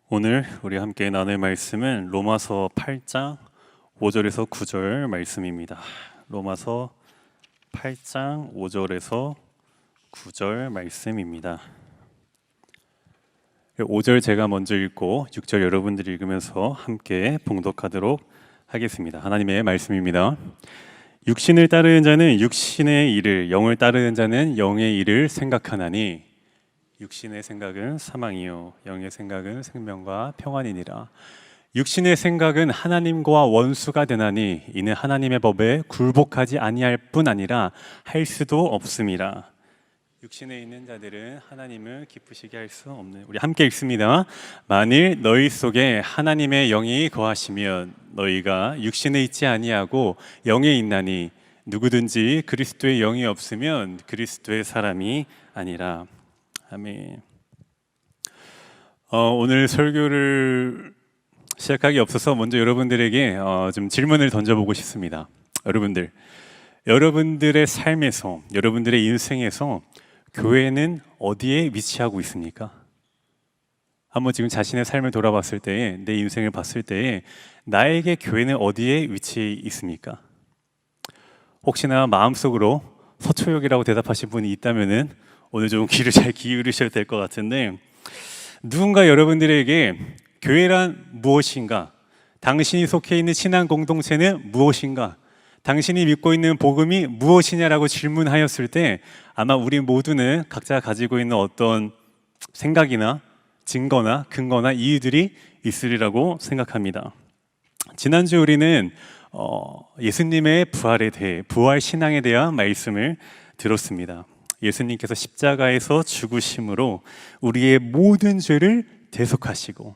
오늘 우리 함께 나눌 말씀은 로마서 8장 5절에서 9절 말씀입니다. 로마서 8장 5절에서 9절 말씀입니다. 5절 제가 먼저 읽고 6절 여러분들이 읽으면서 함께 봉독하도록 하겠습니다. 하나님의 말씀입니다. 육신을 따르는 자는 육신의 일을, 영을 따르는 자는 영의 일을 생각하나니 육신의 생각은 사망이요 영의 생각은 생명과 평안이니라. 육신의 생각은 하나님과 원수가 되나니 이는 하나님의 법에 굴복하지 아니할 뿐 아니라 할 수도 없음이라. 육신에 있는 자들은 하나님을 기쁘시게 할 수 없는. 우리 함께 읽습니다. 만일 너희 속에 하나님의 영이 거하시면 너희가 육신에 있지 아니하고 영에 있나니 누구든지 그리스도의 영이 없으면 그리스도의 사람이 아니라. 아멘. 오늘 설교를 시작하기 앞서서 먼저 여러분들에게 좀 질문을 던져보고 싶습니다. 여러분들의 삶에서, 여러분들의 인생에서 교회는 어디에 위치하고 있습니까? 한번 지금 자신의 삶을 돌아봤을 때에, 내 인생을 봤을 때에 나에게 교회는 어디에 위치해 있습니까? 혹시나 마음속으로 서초역이라고 대답하신 분이 있다면은 오늘 좀 귀를 잘 기울이셔야 될 것 같은데, 누군가 여러분들에게 교회란 무엇인가, 당신이 속해 있는 신앙 공동체는 무엇인가, 당신이 믿고 있는 복음이 무엇이냐라고 질문하였을 때 아마 우리 모두는 각자 가지고 있는 어떤 생각이나 증거나 근거나 이유들이 있으리라고 생각합니다. 지난주 우리는 예수님의 부활에 대해, 부활 신앙에 대한 말씀을 들었습니다. 예수님께서 십자가에서 죽으심으로 우리의 모든 죄를 대속하시고,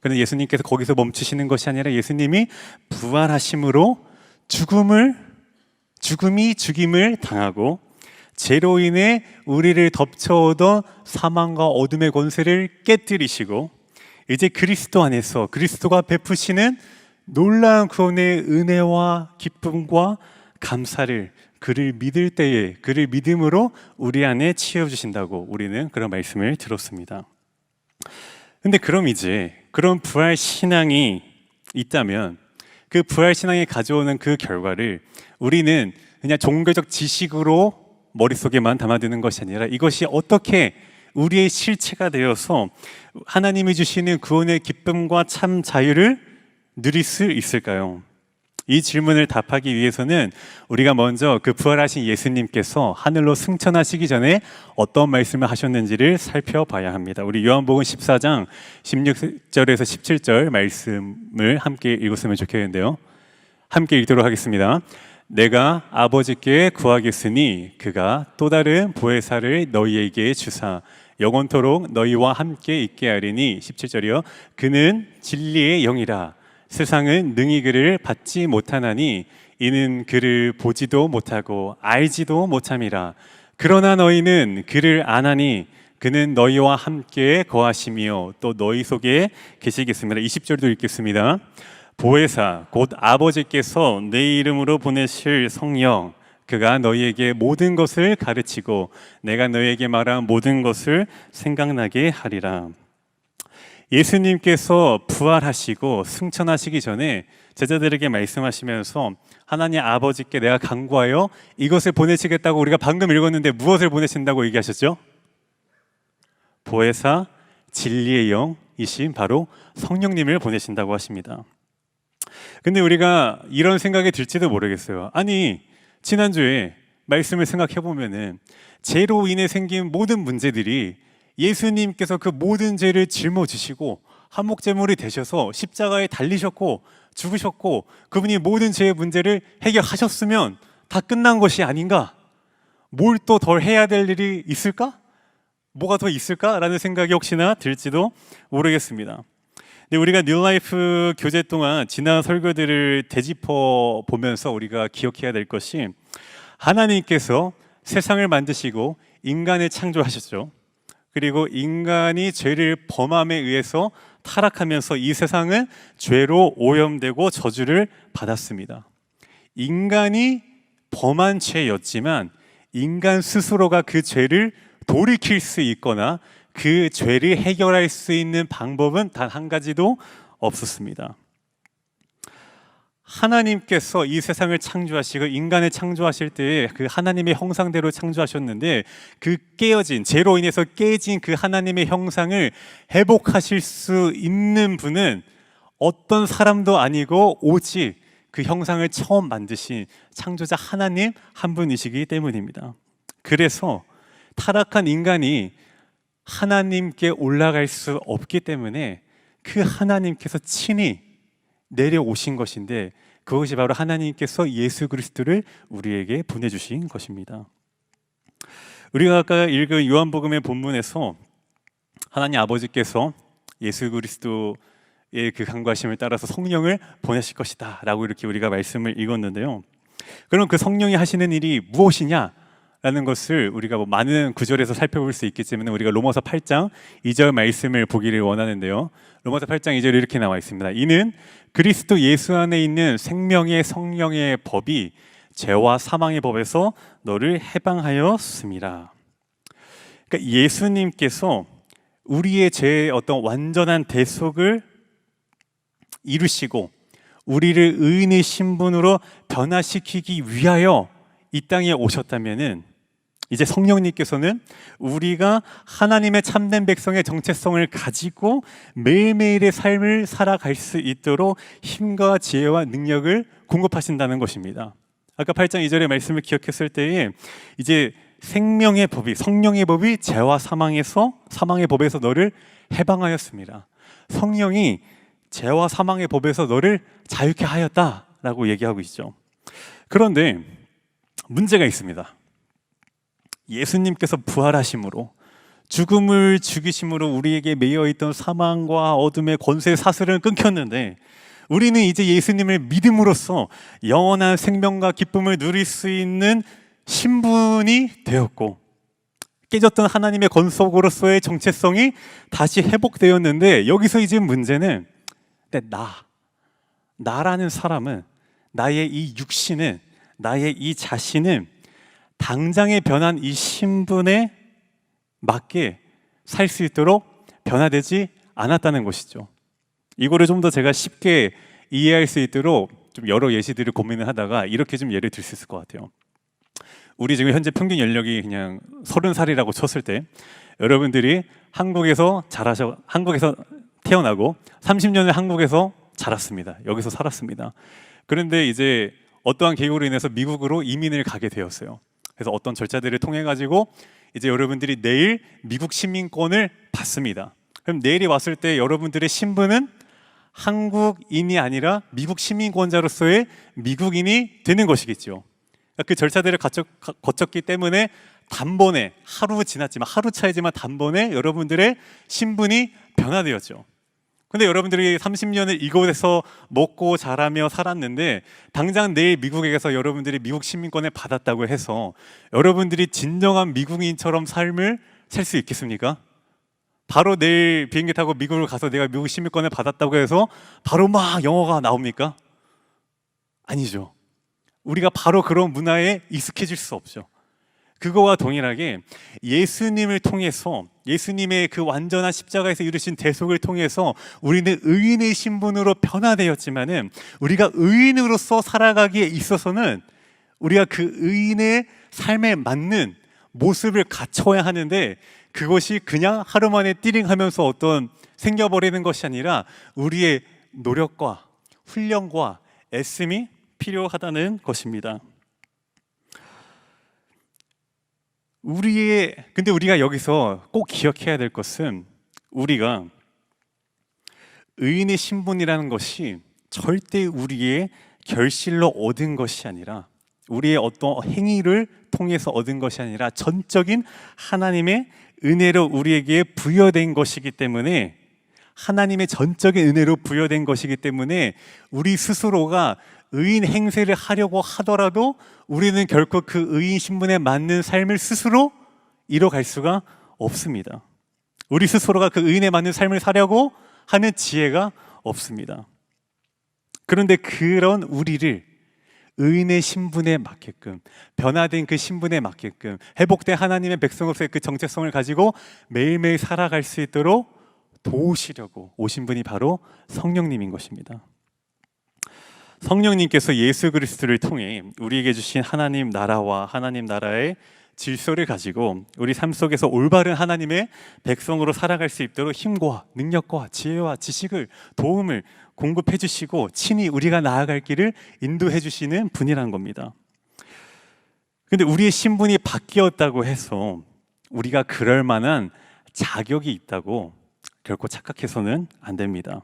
그런데 예수님께서 거기서 멈추시는 것이 아니라 예수님이 부활하심으로 죽임을 당하고 죄로 인해 우리를 덮쳐오던 사망과 어둠의 권세를 깨뜨리시고 이제 그리스도 안에서 그리스도가 베푸시는 놀라운 구원의 은혜와 기쁨과 감사를 그를 믿을 때에 그를 믿음으로 우리 안에 채워주신다고 우리는 그런 말씀을 들었습니다. 근데 그럼 이제 그런 부활 신앙이 있다면 그 부활 신앙이 가져오는 그 결과를 우리는 그냥 종교적 지식으로 머릿속에만 담아두는 것이 아니라 이것이 어떻게 우리의 실체가 되어서 하나님이 주시는 구원의 기쁨과 참 자유를 누릴 수 있을까요? 이 질문을 답하기 위해서는 우리가 먼저 그 부활하신 예수님께서 하늘로 승천하시기 전에 어떤 말씀을 하셨는지를 살펴봐야 합니다. 우리 요한복음 14장 16절에서 17절 말씀을 함께 읽었으면 좋겠는데요. 함께 읽도록 하겠습니다. 내가 아버지께 구하겠으니 그가 또 다른 보혜사를 너희에게 주사 영원토록 너희와 함께 있게 하리니. 17절이요. 그는 진리의 영이라. 세상은 능히 그를 받지 못하나니 이는 그를 보지도 못하고 알지도 못함이라. 그러나 너희는 그를 아나니 그는 너희와 함께 거하시며 또 너희 속에 계시겠습니다. 20절도 읽겠습니다. 보혜사 곧 아버지께서 내 이름으로 보내실 성령 그가 너희에게 모든 것을 가르치고 내가 너희에게 말한 모든 것을 생각나게 하리라. 예수님께서 부활하시고 승천하시기 전에 제자들에게 말씀하시면서 하나님 아버지께 내가 간구하여 이것을 보내시겠다고 우리가 방금 읽었는데 무엇을 보내신다고 얘기하셨죠? 보혜사 진리의 영이신 바로 성령님을 보내신다고 하십니다. 근데 우리가 이런 생각이 들지도 모르겠어요. 아니 지난주에 말씀을 생각해 보면은 죄로 인해 생긴 모든 문제들이 예수님께서 그 모든 죄를 짊어지시고 한목제물이 되셔서 십자가에 달리셨고 죽으셨고 그분이 모든 죄의 문제를 해결하셨으면 다 끝난 것이 아닌가? 뭘 또 덜 해야 될 일이 있을까? 뭐가 더 있을까? 라는 생각이 혹시나 들지도 모르겠습니다. 근데 우리가 뉴라이프 교제 동안 지난 설교들을 되짚어 보면서 우리가 기억해야 될 것이 하나님께서 세상을 만드시고 인간을 창조하셨죠. 그리고 인간이 죄를 범함에 의해서 타락하면서 이 세상은 죄로 오염되고 저주를 받았습니다. 인간이 범한 죄였지만 인간 스스로가 그 죄를 돌이킬 수 있거나 그 죄를 해결할 수 있는 방법은 단 한 가지도 없었습니다. 하나님께서 이 세상을 창조하시고 인간을 창조하실 때 그 하나님의 형상대로 창조하셨는데, 그 깨어진, 죄로 인해서 깨진 그 하나님의 형상을 회복하실 수 있는 분은 어떤 사람도 아니고 오직 그 형상을 처음 만드신 창조자 하나님 한 분이시기 때문입니다. 그래서 타락한 인간이 하나님께 올라갈 수 없기 때문에 그 하나님께서 친히 내려오신 것인데, 그것이 바로 하나님께서 예수 그리스도를 우리에게 보내주신 것입니다. 우리가 아까 읽은 요한복음의 본문에서 하나님 아버지께서 예수 그리스도의 그 간구하심을 따라서 성령을 보내실 것이다 라고 이렇게 우리가 말씀을 읽었는데요. 그럼 그 성령이 하시는 일이 무엇이냐 라는 것을 우리가 많은 구절에서 살펴볼 수 있겠지만, 우리가 로마서 8장 2절 말씀을 보기를 원하는데요. 로마서 8장 2절에 이렇게 나와 있습니다. 이는 그리스도 예수 안에 있는 생명의 성령의 법이 죄와 사망의 법에서 너를 해방하였습니다. 그러니까 예수님께서 우리의 죄의 어떤 완전한 대속을 이루시고 우리를 의인의 신분으로 변화시키기 위하여 이 땅에 오셨다면은, 이제 성령님께서는 우리가 하나님의 참된 백성의 정체성을 가지고 매일매일의 삶을 살아갈 수 있도록 힘과 지혜와 능력을 공급하신다는 것입니다. 아까 8장 2절의 말씀을 기억했을 때에 이제 생명의 법이, 성령의 법이 죄와 사망의 법에서 너를 해방하였습니다. 성령이 죄와 사망의 법에서 너를 자유케 하였다라고 얘기하고 있죠. 그런데 문제가 있습니다. 예수님께서 부활하심으로, 죽음을 죽이심으로 우리에게 매여있던 사망과 어둠의 권세의 사슬은 끊겼는데, 우리는 이제 예수님을 믿음으로써 영원한 생명과 기쁨을 누릴 수 있는 신분이 되었고, 깨졌던 하나님의 권속으로서의 정체성이 다시 회복되었는데, 여기서 이제 문제는 나라는 사람은, 나의 이 육신은, 나의 이 자신은 당장에 변한 이 신분에 맞게 살 수 있도록 변화되지 않았다는 것이죠. 이거를 좀 더 제가 쉽게 이해할 수 있도록 좀 여러 예시들을 고민을 하다가 이렇게 좀 예를 들 수 있을 것 같아요. 우리 지금 현재 평균 연령이 그냥 30살이라고 쳤을 때, 여러분들이 한국에서 태어나고 30년을 한국에서 자랐습니다. 여기서 살았습니다. 그런데 이제 어떠한 계기로 인해서 미국으로 이민을 가게 되었어요. 그래서 어떤 절차들을 통해 가지고 이제 여러분들이 내일 미국 시민권을 받습니다. 그럼 내일이 왔을 때 여러분들의 신분은 한국인이 아니라 미국 시민권자로서의 미국인이 되는 것이겠죠. 그 절차들을 거쳤기 때문에 단번에, 하루 차이지만 단번에 여러분들의 신분이 변화되었죠. 근데 여러분들이 30년을 이곳에서 먹고 자라며 살았는데, 당장 내일 미국에 가서 여러분들이 미국 시민권을 받았다고 해서 여러분들이 진정한 미국인처럼 삶을 살 수 있겠습니까? 바로 내일 비행기 타고 미국을 가서 내가 미국 시민권을 받았다고 해서 바로 막 영어가 나옵니까? 아니죠. 우리가 바로 그런 문화에 익숙해질 수 없죠. 그거와 동일하게 예수님을 통해서, 예수님의 그 완전한 십자가에서 이루신 대속을 통해서 우리는 의인의 신분으로 변화되었지만은, 우리가 의인으로서 살아가기에 있어서는 우리가 그 의인의 삶에 맞는 모습을 갖춰야 하는데, 그것이 그냥 하루 만에 띠링하면서 어떤 생겨버리는 것이 아니라 우리의 노력과 훈련과 애씀이 필요하다는 것입니다. 근데 우리가 여기서 꼭 기억해야 될 것은, 우리가 의인의 신분이라는 것이 절대 우리의 결실로 얻은 것이 아니라, 우리의 어떤 행위를 통해서 얻은 것이 아니라 전적인 하나님의 은혜로 우리에게 부여된 것이기 때문에, 하나님의 전적인 은혜로 부여된 것이기 때문에 우리 스스로가 의인 행세를 하려고 하더라도 우리는 결코 그 의인 신분에 맞는 삶을 스스로 이뤄갈 수가 없습니다. 우리 스스로가 그 의인에 맞는 삶을 살려고 하는 지혜가 없습니다. 그런데 그런 우리를 의인의 신분에 맞게끔, 변화된 그 신분에 맞게끔, 회복된 하나님의 백성으로서의 그 정체성을 가지고 매일매일 살아갈 수 있도록 도우시려고 오신 분이 바로 성령님인 것입니다. 성령님께서 예수 그리스도를 통해 우리에게 주신 하나님 나라와 하나님 나라의 질서를 가지고 우리 삶 속에서 올바른 하나님의 백성으로 살아갈 수 있도록 힘과 능력과 지혜와 지식을, 도움을 공급해 주시고 친히 우리가 나아갈 길을 인도해 주시는 분이란 겁니다. 근데 우리의 신분이 바뀌었다고 해서 우리가 그럴 만한 자격이 있다고 결코 착각해서는 안 됩니다.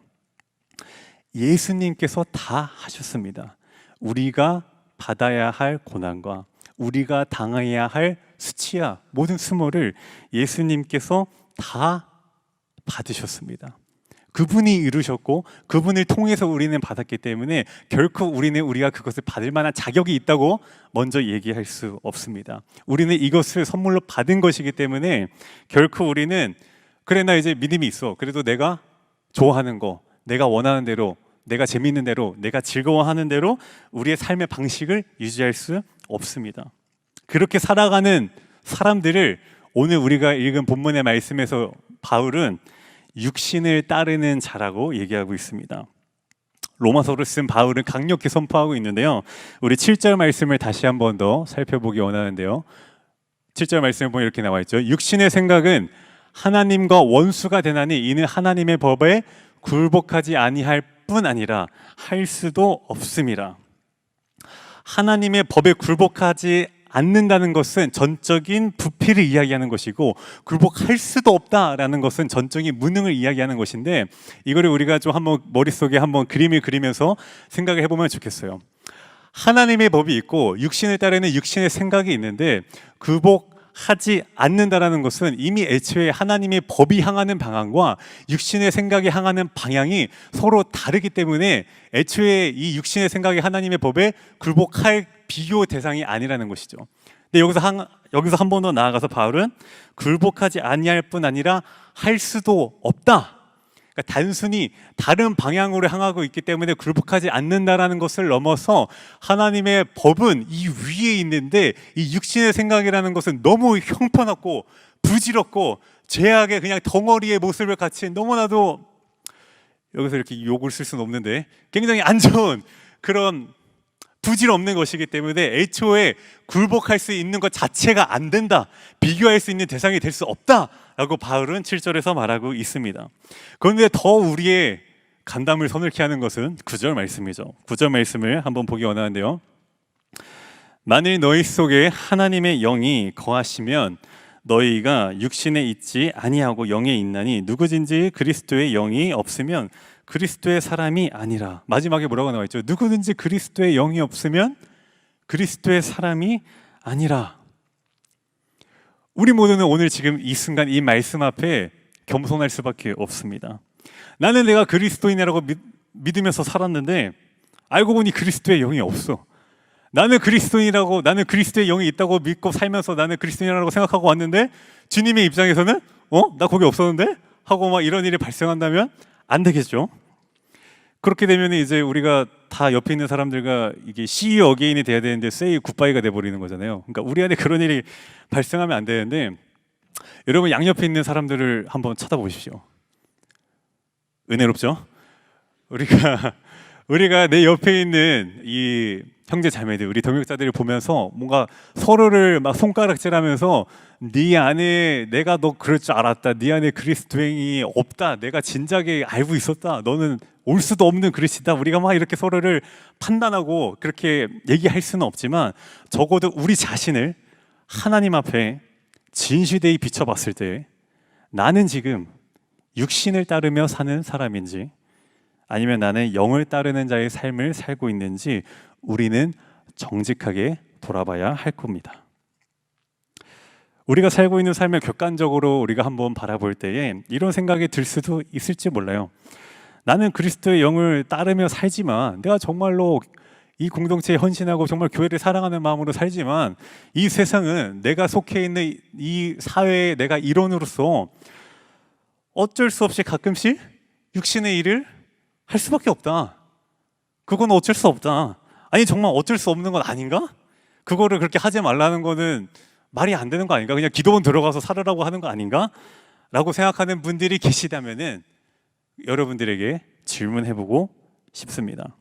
예수님께서 다 하셨습니다. 우리가 받아야 할 고난과 우리가 당해야 할 수치야 모든 수모를 예수님께서 다 받으셨습니다. 그분이 이루셨고 그분을 통해서 우리는 받았기 때문에 결코 우리가 그것을 받을 만한 자격이 있다고 먼저 얘기할 수 없습니다. 우리는 이것을 선물로 받은 것이기 때문에 결코 우리는 그래 나 이제 믿음이 있어, 그래도 내가 좋아하는 거, 내가 원하는 대로, 내가 재미있는 대로, 내가 즐거워하는 대로 우리의 삶의 방식을 유지할 수 없습니다. 그렇게 살아가는 사람들을 오늘 우리가 읽은 본문의 말씀에서 바울은 육신을 따르는 자라고 얘기하고 있습니다. 로마서를 쓴 바울은 강력히 선포하고 있는데요, 우리 7절 말씀을 다시 한 번 더 살펴보기 원하는데요, 7절 말씀을 보면 이렇게 나와 있죠. 육신의 생각은 하나님과 원수가 되나니 이는 하나님의 법에 굴복하지 아니할 뿐 아니라 할 수도 없음이라. 하나님의 법에 굴복하지 않는다는 것은 전적인 부패를 이야기하는 것이고, 굴복할 수도 없다라는 것은 전적인 무능을 이야기하는 것인데, 이거를 우리가 좀 한번 머릿속에 한번 그림을 그리면서 생각을 해보면 좋겠어요. 하나님의 법이 있고 육신을 따르는 육신의 생각이 있는데, 굴복하지 않는다라는 것은 이미 애초에 하나님의 법이 향하는 방향과 육신의 생각이 향하는 방향이 서로 다르기 때문에 애초에 이 육신의 생각이 하나님의 법에 굴복할 비교 대상이 아니라는 것이죠. 근데 여기서 한 번 더 나아가서 바울은 굴복하지 아니할 뿐 아니라 할 수도 없다. 그러니까 단순히 다른 방향으로 향하고 있기 때문에 굴복하지 않는다라는 것을 넘어서 하나님의 법은 이 위에 있는데 이 육신의 생각이라는 것은 너무 형편없고 부질없고 죄악의 그냥 덩어리의 모습을 갖춘, 너무나도 여기서 이렇게 욕을 쓸 수는 없는데 굉장히 안 좋은 그런 부질없는 것이기 때문에 애초에 굴복할 수 있는 것 자체가 안 된다, 비교할 수 있는 대상이 될 수 없다라고 바울은 7절에서 말하고 있습니다. 그런데 더 우리의 간담을 서늘케 하는 것은 9절 말씀이죠. 9절 말씀을 한번 보기 원하는데요, 만일 너희 속에 하나님의 영이 거하시면 너희가 육신에 있지 아니하고 영에 있나니 누구든지 그리스도의 영이 없으면 그리스도의 사람이 아니라. 마지막에 뭐라고 나와 있죠? 누구든지 그리스도의 영이 없으면 그리스도의 사람이 아니라. 우리 모두는 오늘 지금 이 순간 이 말씀 앞에 겸손할 수밖에 없습니다. 나는 내가 그리스도인이라고 믿으면서 살았는데 알고 보니 그리스도의 영이 없어. 나는 그리스도인이라고, 나는 그리스도의 영이 있다고 믿고 살면서 나는 그리스도인이라고 생각하고 왔는데 주님의 입장에서는 나 거기 없었는데? 하고 막 이런 일이 발생한다면 안 되겠죠. 그렇게 되면 이제 우리가 다 옆에 있는 사람들과 이게 see you again이 돼야 되는데 say goodbye가 돼버리는 거잖아요. 그러니까 우리 안에 그런 일이 발생하면 안 되는데, 여러분 양옆에 있는 사람들을 한번 쳐다보십시오. 은혜롭죠? 우리가 내 옆에 있는 이 형제 자매들, 우리 동역자들을 보면서 뭔가 서로를 막 손가락질하면서 네 안에 내가 너 그럴 줄 알았다, 네 안에 그리스도행이 없다, 내가 진작에 알고 있었다, 너는 올 수도 없는 그리스도다, 우리가 막 이렇게 서로를 판단하고 그렇게 얘기할 수는 없지만 적어도 우리 자신을 하나님 앞에 진실되이 비춰봤을 때 나는 지금 육신을 따르며 사는 사람인지 아니면 나는 영을 따르는 자의 삶을 살고 있는지 우리는 정직하게 돌아봐야 할 겁니다. 우리가 살고 있는 삶을 객관적으로 우리가 한번 바라볼 때에 이런 생각이 들 수도 있을지 몰라요. 나는 그리스도의 영을 따르며 살지만, 내가 정말로 이 공동체에 헌신하고 정말 교회를 사랑하는 마음으로 살지만 이 세상은 내가 속해 있는 이 사회의 내가 일원으로서 어쩔 수 없이 가끔씩 육신의 일을 할 수밖에 없다. 그건 어쩔 수 없다. 아니 정말 어쩔 수 없는 건 아닌가? 그거를 그렇게 하지 말라는 거는 말이 안 되는 거 아닌가? 그냥 기도원 들어가서 살으라고 하는 거 아닌가? 라고 생각하는 분들이 계시다면은 여러분들에게 질문해보고 싶습니다.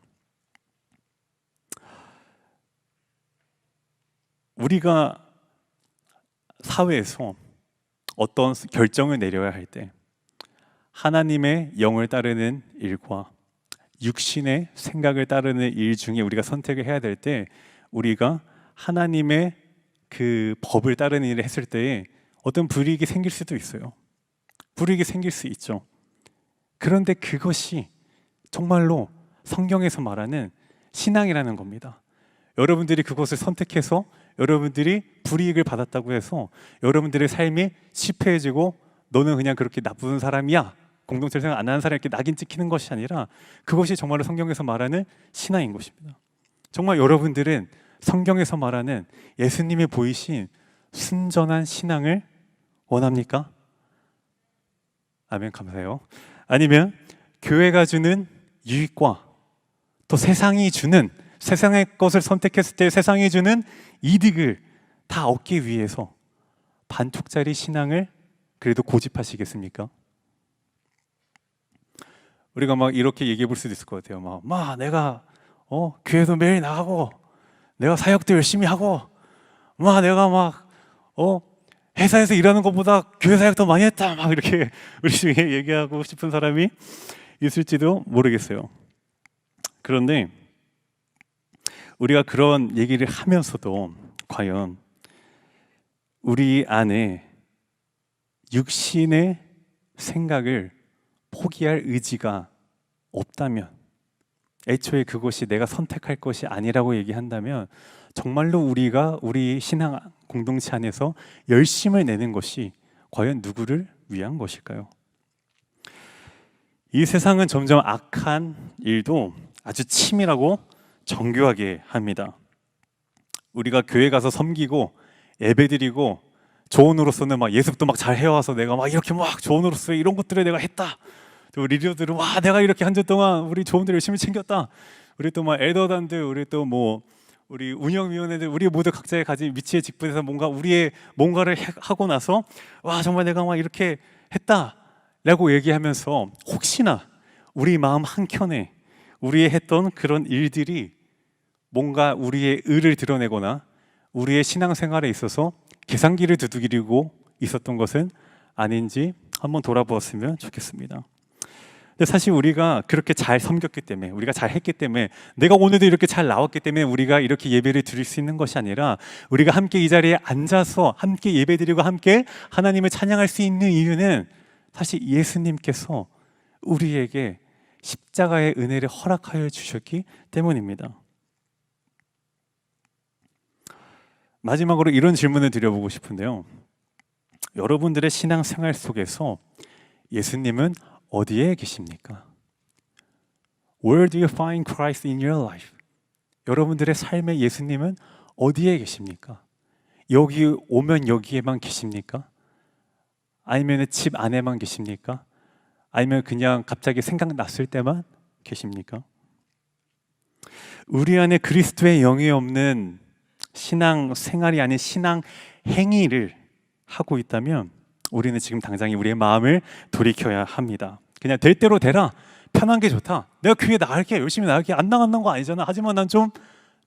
우리가 사회에서 어떤 결정을 내려야 할 때 하나님의 영을 따르는 일과 육신의 생각을 따르는 일 중에 우리가 선택을 해야 될 때 우리가 하나님의 그 법을 따르는 일을 했을 때에 어떤 불이익이 생길 수도 있어요. 불이익이 생길 수 있죠. 그런데 그것이 정말로 성경에서 말하는 신앙이라는 겁니다. 여러분들이 그것을 선택해서 여러분들이 불이익을 받았다고 해서 여러분들의 삶이 실패해지고 너는 그냥 그렇게 나쁜 사람이야, 공동체를 생각 안 하는 사람에게 낙인 찍히는 것이 아니라 그것이 정말로 성경에서 말하는 신앙인 것입니다. 정말 여러분들은 성경에서 말하는 예수님이 보이신 순전한 신앙을 원합니까? 아멘, 감사해요. 아니면 교회가 주는 유익과 또 세상이 주는, 세상의 것을 선택했을 때 세상이 주는 이득을 다 얻기 위해서 반쪽짜리 신앙을 그래도 고집하시겠습니까? 우리가 막 이렇게 얘기해 볼 수도 있을 것 같아요. 내가 교회도 매일 나가고 내가 사역도 열심히 하고 내가 회사에서 일하는 것보다 교회 사역 더 많이 했다, 막 이렇게 우리 중에 얘기하고 싶은 사람이 있을지도 모르겠어요. 그런데 우리가 그런 얘기를 하면서도 과연 우리 안에 육신의 생각을 포기할 의지가 없다면, 애초에 그것이 내가 선택할 것이 아니라고 얘기한다면 정말로 우리가 우리 신앙 공동체 안에서 열심을 내는 것이 과연 누구를 위한 것일까요? 이 세상은 점점 악한 일도 아주 치밀하고 정교하게 합니다. 우리가 교회 가서 섬기고 예배드리고 조언으로서는 예습도 잘 해와서 내가 이렇게 조언으로서 이런 것들을 내가 했다. 또 리더들은 내가 이렇게 한 주 동안 우리 조언들 열심히 챙겼다. 우리 또 엘더단들, 우리 또 우리 운영위원회들, 우리 모두 각자의 가진 위치에 직분해서 우리의 뭔가를 하고 나서 정말 내가 이렇게 했다라고 얘기하면서 혹시나 우리 마음 한켠에 우리의 했던 그런 일들이 뭔가 우리의 의를 드러내거나 우리의 신앙생활에 있어서 계산기를 두드리고 있었던 것은 아닌지 한번 돌아보았으면 좋겠습니다. 근데 사실 우리가 그렇게 잘 섬겼기 때문에, 우리가 잘 했기 때문에, 내가 오늘도 이렇게 잘 나왔기 때문에 우리가 이렇게 예배를 드릴 수 있는 것이 아니라 우리가 함께 이 자리에 앉아서 함께 예배드리고 함께 하나님을 찬양할 수 있는 이유는 사실 예수님께서 우리에게 십자가의 은혜를 허락하여 주셨기 때문입니다. 마지막으로 이런 질문을 드려보고 싶은데요. 여러분들의 신앙생활 속에서 예수님은 어디에 계십니까? Where do you find Christ in your life? 여러분들의 삶의 예수님은 어디에 계십니까? 여기 오면 여기에만 계십니까? 아니면 집 안에만 계십니까? 아니면 그냥 갑자기 생각났을 때만 계십니까? 우리 안에 그리스도의 영이 없는 신앙 생활이 아닌 신앙 행위를 하고 있다면 우리는 지금 당장 우리의 마음을 돌이켜야 합니다. 그냥 될 대로 되라, 편한 게 좋다, 내가 교회 나갈게, 열심히 나갈게, 안 나간다는 거 아니잖아, 하지만 난 좀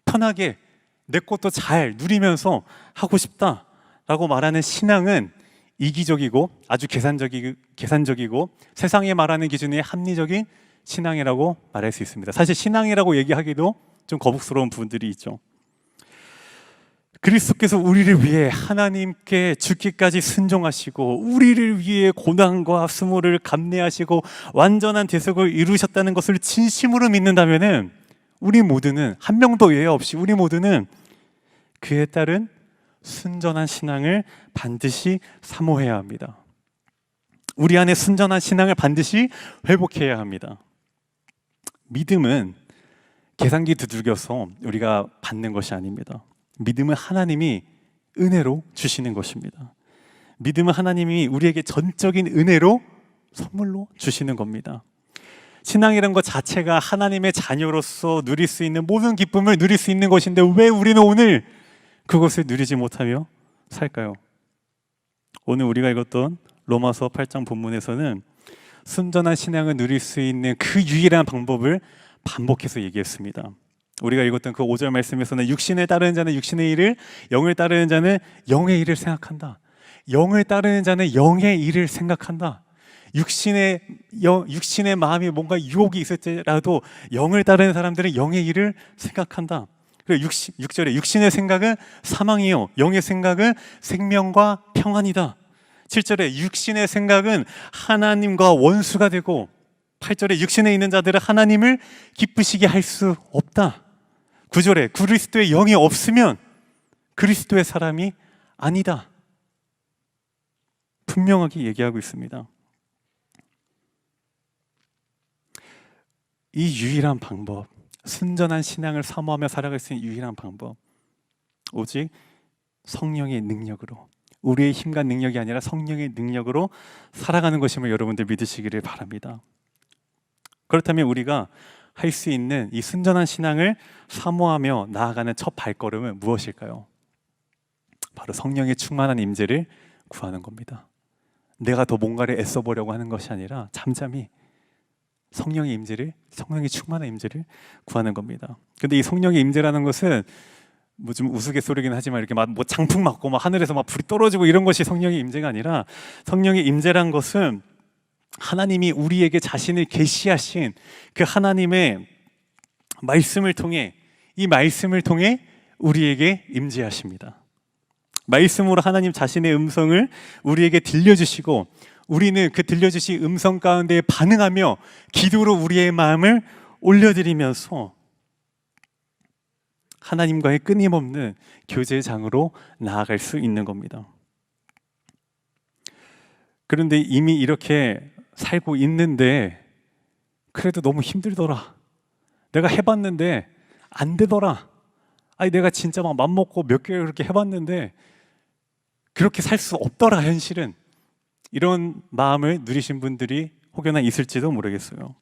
편하게 내 것도 잘 누리면서 하고 싶다라고 말하는 신앙은 이기적이고 아주 계산적이고 세상이 말하는 기준의 합리적인 신앙이라고 말할 수 있습니다. 사실 신앙이라고 얘기하기도 좀 거북스러운 부분들이 있죠. 그리스도께서 우리를 위해 하나님께 죽기까지 순종하시고 우리를 위해 고난과 수모를 감내하시고 완전한 대속을 이루셨다는 것을 진심으로 믿는다면은 우리 모두는, 한 명도 예외 없이 우리 모두는 그에 따른 순전한 신앙을 반드시 사모해야 합니다. 우리 안에 순전한 신앙을 반드시 회복해야 합니다. 믿음은 계산기 두들겨서 우리가 받는 것이 아닙니다. 믿음은 하나님이 은혜로 주시는 것입니다. 믿음은 하나님이 우리에게 전적인 은혜로 선물로 주시는 겁니다. 신앙이란 것 자체가 하나님의 자녀로서 누릴 수 있는 모든 기쁨을 누릴 수 있는 것인데 왜 우리는 오늘 그것을 누리지 못하며 살까요? 오늘 우리가 읽었던 로마서 8장 본문에서는 순전한 신앙을 누릴 수 있는 그 유일한 방법을 반복해서 얘기했습니다. 우리가 읽었던 그 5절 말씀에서는 육신을 따르는 자는 육신의 일을, 영을 따르는 자는 영의 일을 생각한다. 영을 따르는 자는 영의 일을 생각한다. 육신의 마음이 뭔가 유혹이 있을지라도 영을 따르는 사람들은 영의 일을 생각한다. 그리고 6절에 육신의 생각은 사망이요 영의 생각은 생명과 평안이다. 7절에 육신의 생각은 하나님과 원수가 되고 8절에 육신에 있는 자들은 하나님을 기쁘시게 할 수 없다. 9절에 그리스도의 영이 없으면 그리스도의 사람이 아니다. 분명하게 얘기하고 있습니다. 이 유일한 방법, 순전한 신앙을 사모하며 살아갈 수 있는 유일한 방법, 오직 성령의 능력으로, 우리의 힘과 능력이 아니라 성령의 능력으로 살아가는 것임을 여러분들 믿으시기를 바랍니다. 그렇다면 우리가 할 수 있는 이 순전한 신앙을 사모하며 나아가는 첫 발걸음은 무엇일까요? 바로 성령의 충만한 임재를 구하는 겁니다. 내가 더 뭔가를 애써 보려고 하는 것이 아니라 잠잠히 성령의 충만한 임재를 구하는 겁니다. 근데 이 성령의 임재라는 것은 뭐 좀 우스갯소리긴 하지만 이렇게 막 뭐 장풍 맞고 막 하늘에서 막 불이 떨어지고 이런 것이 성령의 임재가 아니라, 성령의 임재란 것은 하나님이 우리에게 자신을 계시하신 그 하나님의 말씀을 통해, 이 말씀을 통해 우리에게 임재하십니다. 말씀으로 하나님 자신의 음성을 우리에게 들려주시고, 우리는 그 들려주신 음성 가운데 반응하며 기도로 우리의 마음을 올려드리면서 하나님과의 끊임없는 교제의 장으로 나아갈 수 있는 겁니다. 그런데 이미 이렇게 살고 있는데 그래도 너무 힘들더라, 내가 해봤는데 안 되더라, 아니 내가 진짜 막 맘먹고 몇 개월 그렇게 해봤는데 그렇게 살 수 없더라 현실은, 이런 마음을 누리신 분들이 혹여나 있을지도 모르겠어요.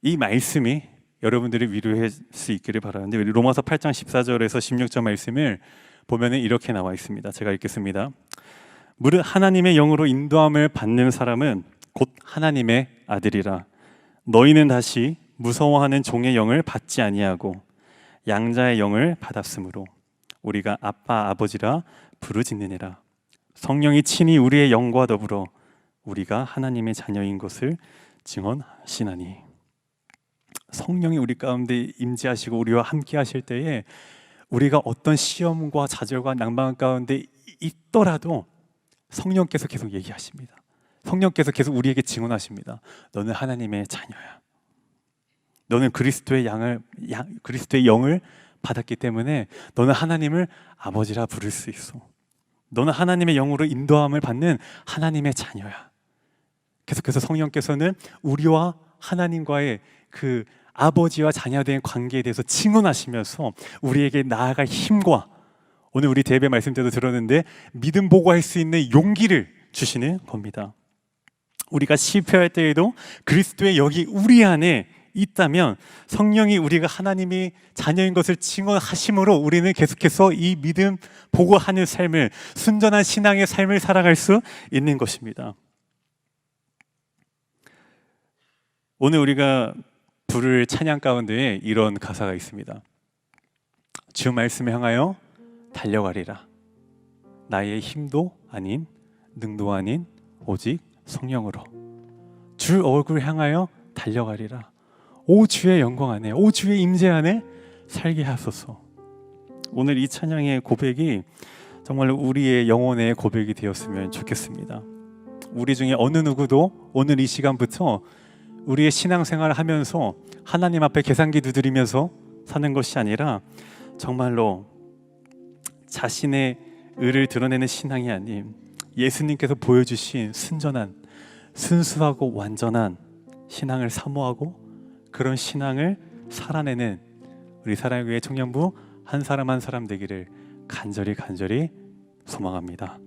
이 말씀이 여러분들이 위로할 수 있기를 바라는데, 로마서 8장 14절에서 16절 말씀을 보면 이렇게 나와 있습니다. 제가 읽겠습니다. 무릇 하나님의 영으로 인도함을 받는 사람은 곧 하나님의 아들이라. 너희는 다시 무서워하는 종의 영을 받지 아니하고 양자의 영을 받았으므로 우리가 아빠 아버지라 부르짖느니라. 성령이 친히 우리의 영과 더불어 우리가 하나님의 자녀인 것을 증언하시나니. 성령이 우리 가운데 임재하시고 우리와 함께 하실 때에 우리가 어떤 시험과 좌절과 낭만 가운데 있더라도 성령께서 계속 얘기하십니다. 성령께서 계속 우리에게 증언하십니다. 너는 하나님의 자녀야. 너는 그리스도의 영을 받았기 때문에 너는 하나님을 아버지라 부를 수 있어. 너는 하나님의 영으로 인도함을 받는 하나님의 자녀야. 계속해서 성령께서는 우리와 하나님과의 그 아버지와 자녀된 관계에 대해서 증언하시면서 우리에게 나아갈 힘과, 오늘 우리 대배 말씀 때도 들었는데 믿음 보고할 수 있는 용기를 주시는 겁니다. 우리가 실패할 때에도 그리스도의 영이 우리 안에 있다면 성령이 우리가 하나님이 자녀인 것을 증언하심으로 우리는 계속해서 이 믿음 보고하는 삶을, 순전한 신앙의 삶을 살아갈 수 있는 것입니다. 오늘 우리가 부를 찬양 가운데에 이런 가사가 있습니다. 주 말씀에 향하여 달려가리라. 나의 힘도 아닌 능도 아닌 오직 성령으로 주 얼굴 향하여 달려가리라. 오 주의 영광 안에, 오 주의 임재 안에 살게 하소서. 오늘 이 찬양의 고백이 정말 우리의 영혼의 고백이 되었으면 좋겠습니다. 우리 중에 어느 누구도 오늘 이 시간부터 우리의 신앙생활을 하면서 하나님 앞에 계산기 두드리면서 사는 것이 아니라 정말로 자신의 의를 드러내는 신앙이 아닌 예수님께서 보여주신 순전한, 순수하고 완전한 신앙을 사모하고 그런 신앙을 살아내는 우리 사랑의 교회 청년부 한 사람 한 사람 되기를 간절히 소망합니다.